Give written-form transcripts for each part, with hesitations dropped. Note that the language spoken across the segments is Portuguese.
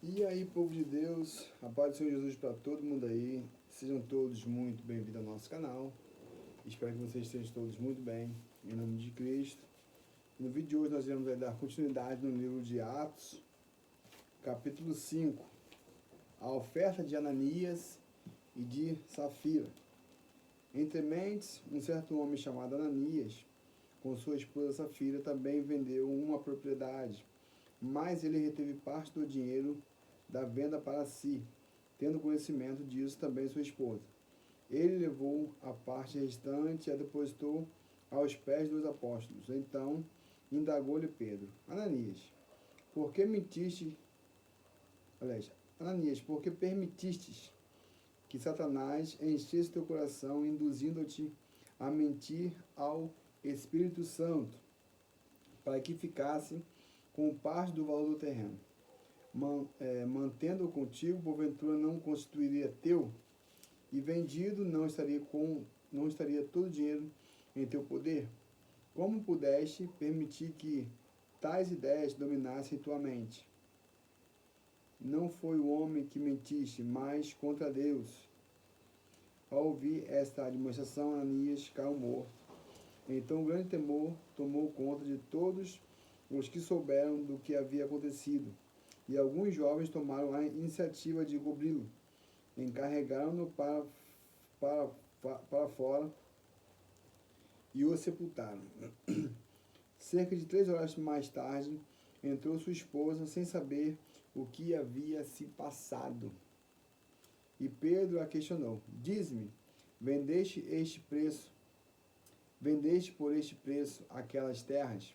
E aí, povo de Deus, a paz do Senhor Jesus para todo mundo aí. Sejam todos muito bem-vindos ao nosso canal. Espero que vocês estejam todos muito bem, em nome de Cristo. No vídeo de hoje nós iremos dar continuidade no livro de Atos, capítulo 5, a oferta de Ananias e de Safira. Entre mentes, um certo homem chamado Ananias, com sua esposa Safira, também vendeu uma propriedade, mas ele reteve parte do dinheiro da venda para si, tendo conhecimento disso também sua esposa. Ele levou a parte restante e a depositou aos pés dos apóstolos. Então indagou-lhe Pedro: por que mentiste? Ananias, por que permitistes que Satanás enchesse teu coração, induzindo-te a mentir ao Espírito Santo, para que ficasse com parte do valor do terreno? Mantendo-o contigo, porventura não constituiria teu? E vendido, não estaria todo o dinheiro em teu poder? Como pudeste permitir que tais ideias dominassem tua mente? Não foi o homem que mentiste, mas contra Deus. Ao ouvir esta admoestação, Ananias caiu morto. Então um grande temor tomou conta de todos os que souberam do que havia acontecido. E alguns jovens tomaram a iniciativa de cobri-lo, encarregaram-no para fora e o sepultaram. Cerca de 3 horas mais tarde, entrou sua esposa sem saber o que havia se passado. E Pedro a questionou: diz-me, vendeste por este preço aquelas terras?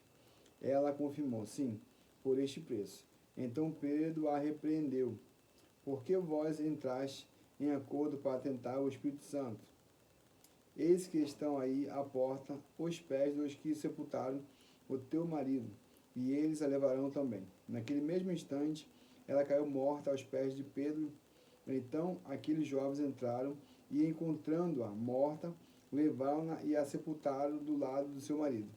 Ela confirmou: sim, por este preço. Então Pedro a repreendeu: por que vós entraste em acordo para tentar o Espírito Santo? Eis que estão aí à porta os pés dos que sepultaram o teu marido, e eles a levarão também. Naquele mesmo instante, ela caiu morta aos pés de Pedro. Então aqueles jovens entraram e, encontrando-a morta, levaram-na e a sepultaram do lado do seu marido.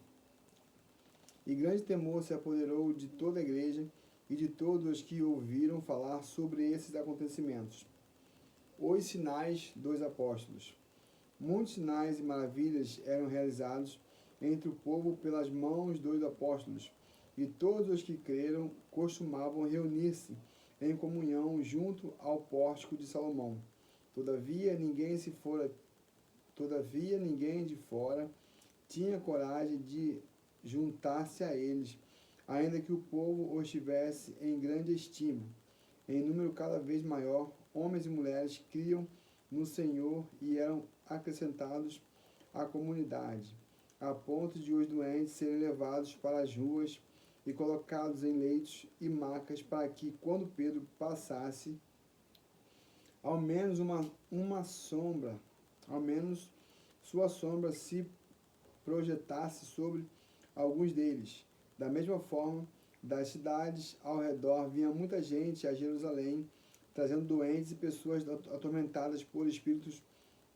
E grande temor se apoderou de toda a igreja e de todos os que ouviram falar sobre esses acontecimentos. Os sinais dos apóstolos. Muitos sinais e maravilhas eram realizados entre o povo pelas mãos dos apóstolos, e todos os que creram costumavam reunir-se em comunhão junto ao pórtico de Salomão. Todavia ninguém de fora tinha coragem de juntar-se a eles, ainda que o povo os tivesse em grande estima. Em número cada vez maior, homens e mulheres criam no Senhor e eram acrescentados à comunidade, a ponto de os doentes serem levados para as ruas e colocados em leitos e macas, para que, quando Pedro passasse, ao menos sua sombra se projetasse sobre alguns deles. Da mesma forma, das cidades ao redor vinha muita gente a Jerusalém, trazendo doentes e pessoas atormentadas por espíritos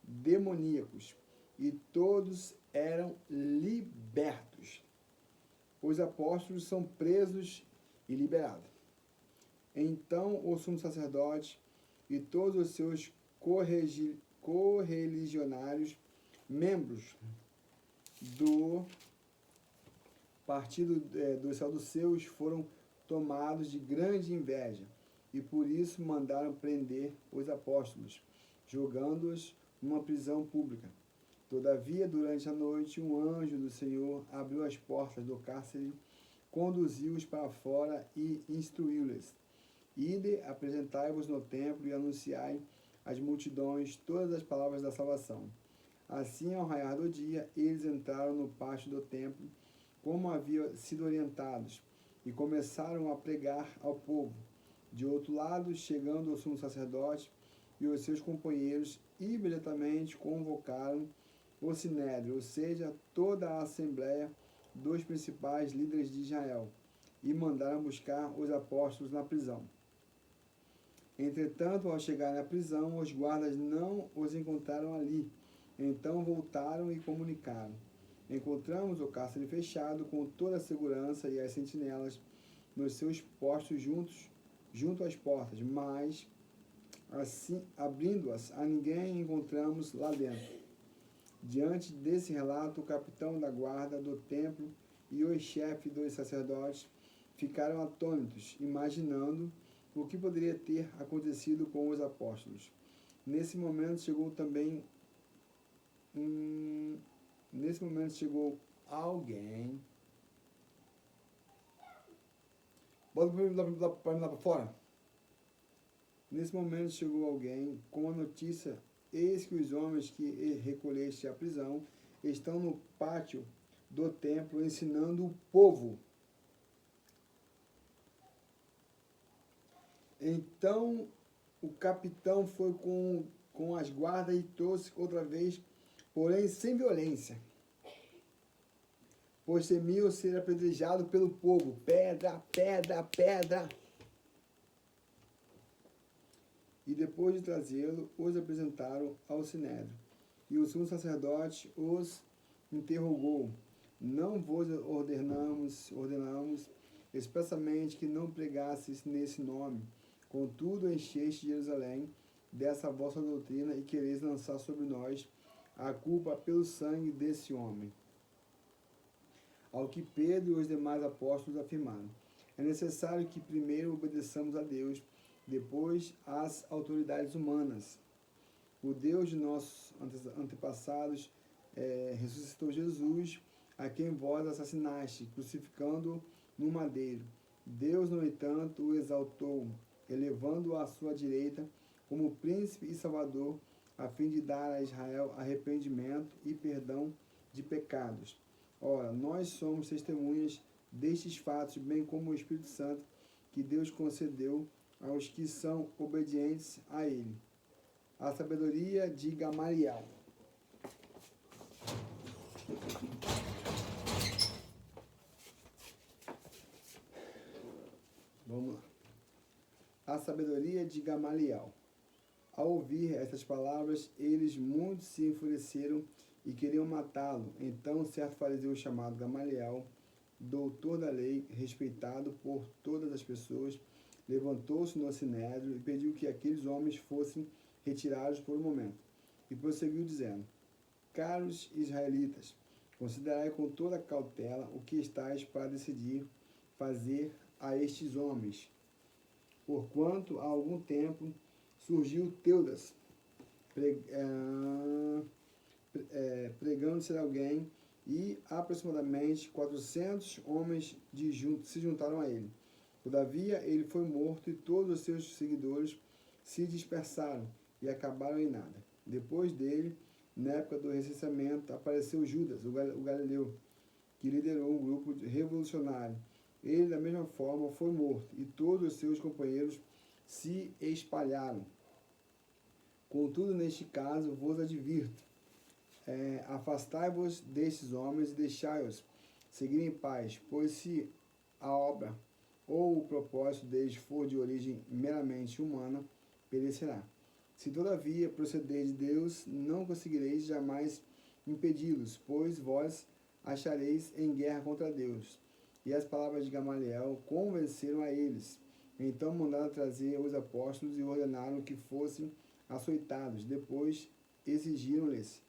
demoníacos, e todos eram libertos. Os apóstolos são presos e liberados. Então o sumo sacerdote e todos os seus correligionários, membros do partido dos saduceus, foram tomados de grande inveja, e por isso mandaram prender os apóstolos, jogando-os numa prisão pública. Todavia, durante a noite, um anjo do Senhor abriu as portas do cárcere, conduziu-os para fora e instruiu-lhes: ide, apresentai-vos no templo e anunciai às multidões todas as palavras da salvação. Assim, ao raiar do dia, eles entraram no pátio do templo, como haviam sido orientados, e começaram a pregar ao povo. De outro lado, chegando o sumo sacerdote e os seus companheiros, imediatamente convocaram o sinédrio, ou seja, toda a assembleia dos principais líderes de Israel, e mandaram buscar os apóstolos na prisão. Entretanto, ao chegarem à prisão, os guardas não os encontraram ali. Então voltaram e comunicaram: encontramos o cárcere fechado com toda a segurança e as sentinelas nos seus postos junto às portas, mas, assim, abrindo-as, a ninguém encontramos lá dentro. Diante desse relato, o capitão da guarda do templo e o chefe dos sacerdotes ficaram atônitos, imaginando o que poderia ter acontecido com os apóstolos. Nesse momento chegou alguém. Bota para mim lá para fora. Nesse momento chegou alguém com a notícia: eis que os homens que recolheste à prisão estão no pátio do templo ensinando o povo. Então o capitão foi com as guardas e trouxe outra vez, porém sem violência, pois temiam ser apedrejado pelo povo. Pedra, pedra, pedra. E depois de trazê-lo, os apresentaram ao sinédrio. E o sumo sacerdote os interrogou: não vos ordenamos expressamente que não pregasseis nesse nome. Contudo, encheste Jerusalém dessa vossa doutrina e quereis lançar sobre nós a culpa pelo sangue desse homem. Ao que Pedro e os demais apóstolos afirmaram: é necessário que primeiro obedeçamos a Deus, depois às autoridades humanas. O Deus de nossos antepassados ressuscitou Jesus, a quem vós assassinaste, crucificando-o no madeiro. Deus, no entanto, o exaltou, elevando-o à sua direita como príncipe e salvador, a fim de dar a Israel arrependimento e perdão de pecados. Ora, nós somos testemunhas destes fatos, bem como o Espírito Santo, que Deus concedeu aos que são obedientes a ele. A sabedoria de Gamaliel. Vamos lá. A sabedoria de Gamaliel. Ao ouvir estas palavras, eles muito se enfureceram e queriam matá-lo. Então, certo fariseu chamado Gamaliel, doutor da lei, respeitado por todas as pessoas, levantou-se no sinédrio e pediu que aqueles homens fossem retirados por um momento. E prosseguiu dizendo: caros israelitas, considerai com toda cautela o que estáis para decidir fazer a estes homens. Porquanto há algum tempo surgiu Teudas, pregando ser alguém, e aproximadamente 400 homens se juntaram a ele. Todavia, ele foi morto e todos os seus seguidores se dispersaram e acabaram em nada. Depois dele, na época do recenseamento, apareceu Judas, o galileu, que liderou um grupo revolucionário. Ele, da mesma forma, foi morto e todos os seus companheiros se espalharam. Contudo, neste caso, vos advirto, afastai-vos destes homens e deixai-os seguir em paz, pois se a obra ou o propósito deles for de origem meramente humana, perecerá. Se todavia proceder de Deus, não conseguireis jamais impedi-los, pois vós achareis em guerra contra Deus. E as palavras de Gamaliel convenceram a eles. Então mandaram trazer os apóstolos e ordenaram que fossem açoitados. Depois exigiram-lhes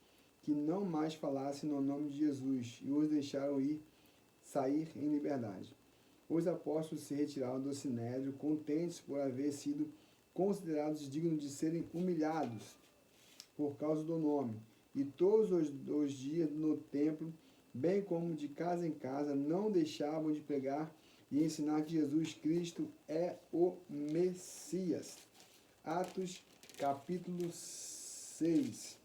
que não mais falassem no nome de Jesus e os deixaram sair em liberdade. Os apóstolos se retiraram do sinédrio, contentes por haver sido considerados dignos de serem humilhados por causa do nome. E todos os dias no templo, bem como de casa em casa, não deixavam de pregar e ensinar que Jesus Cristo é o Messias. Atos, capítulo 6.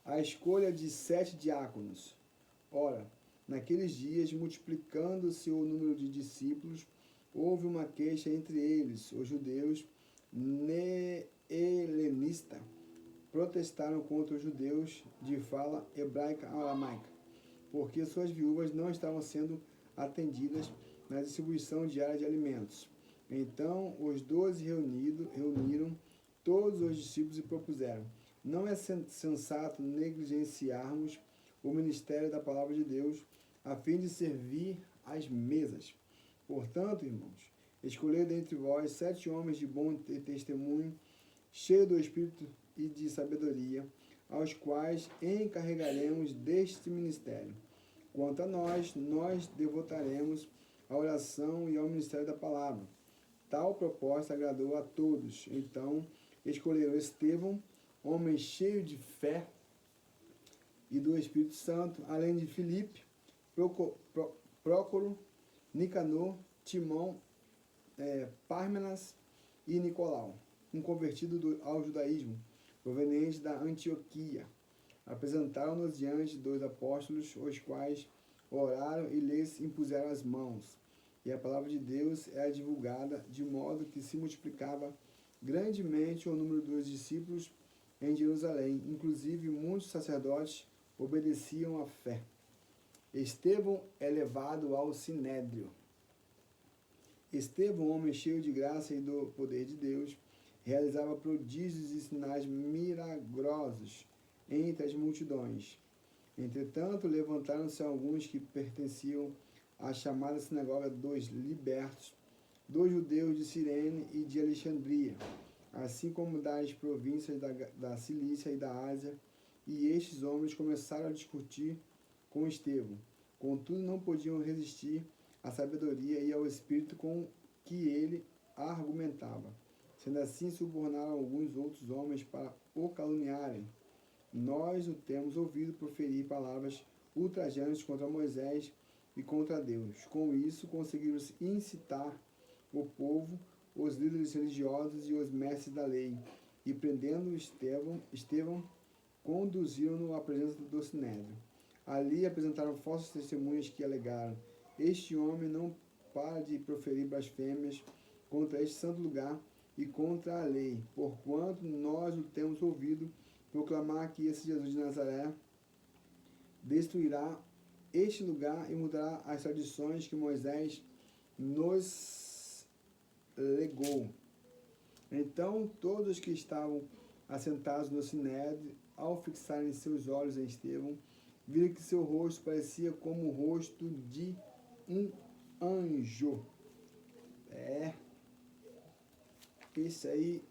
A escolha de 7 diáconos. Ora, naqueles dias, multiplicando-se o número de discípulos, houve uma queixa entre eles. Os judeus helenistas protestaram contra os judeus de fala hebraica-aramaica, porque suas viúvas não estavam sendo atendidas na distribuição diária de alimentos. Então os 12 reuniram todos os discípulos e propuseram: não é sensato negligenciarmos o ministério da palavra de Deus a fim de servir às mesas. Portanto, irmãos, Escolhei dentre vós 7 homens de bom testemunho, cheios do Espírito e de sabedoria, aos quais encarregaremos deste ministério. Quanto a nós devotaremos à oração e ao ministério da palavra. Tal proposta agradou a todos. Então escolheram Estevão, homem cheio de fé e do Espírito Santo, além de Filipe, Prócoro, Nicanor, Timão, Pármenas e Nicolau, um convertido ao judaísmo, proveniente da Antioquia. Apresentaram-nos diante dos apóstolos, os quais oraram e lhes impuseram as mãos. E a palavra de Deus era divulgada, de modo que se multiplicava grandemente o número dos discípulos em Jerusalém. Inclusive, muitos sacerdotes obedeciam à fé. Estevão é levado ao sinédrio. Estevão, homem cheio de graça e do poder de Deus, realizava prodígios e sinais milagrosos entre as multidões. Entretanto, levantaram-se alguns que pertenciam à chamada sinagoga dos libertos, dos judeus de Cirene e de Alexandria, assim como das províncias da Cilícia e da Ásia, e estes homens começaram a discutir com Estevão. Contudo, não podiam resistir à sabedoria e ao espírito com que ele argumentava. Sendo assim, subornaram alguns outros homens para o caluniarem. Nós o temos ouvido proferir palavras ultrajantes contra Moisés e contra Deus. Com isso, conseguiram incitar o povo, os líderes religiosos e os mestres da lei, e prendendo Estevão, conduziram-no à presença do sinédrio. Ali apresentaram falsas testemunhas que alegaram: este homem não para de proferir blasfêmias contra este santo lugar e contra a lei, porquanto nós o temos ouvido proclamar que esse Jesus de Nazaré destruirá este lugar e mudará as tradições que Moisés nos legou. Então todos que estavam assentados no sinédrio, ao fixarem seus olhos em Estevão, viram que seu rosto parecia como o rosto de um anjo. Esse aí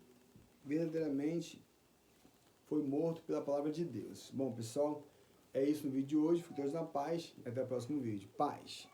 verdadeiramente foi morto pela palavra de Deus. Bom, pessoal, é isso no vídeo de hoje. Fiquem todos na paz e até o próximo vídeo. Paz!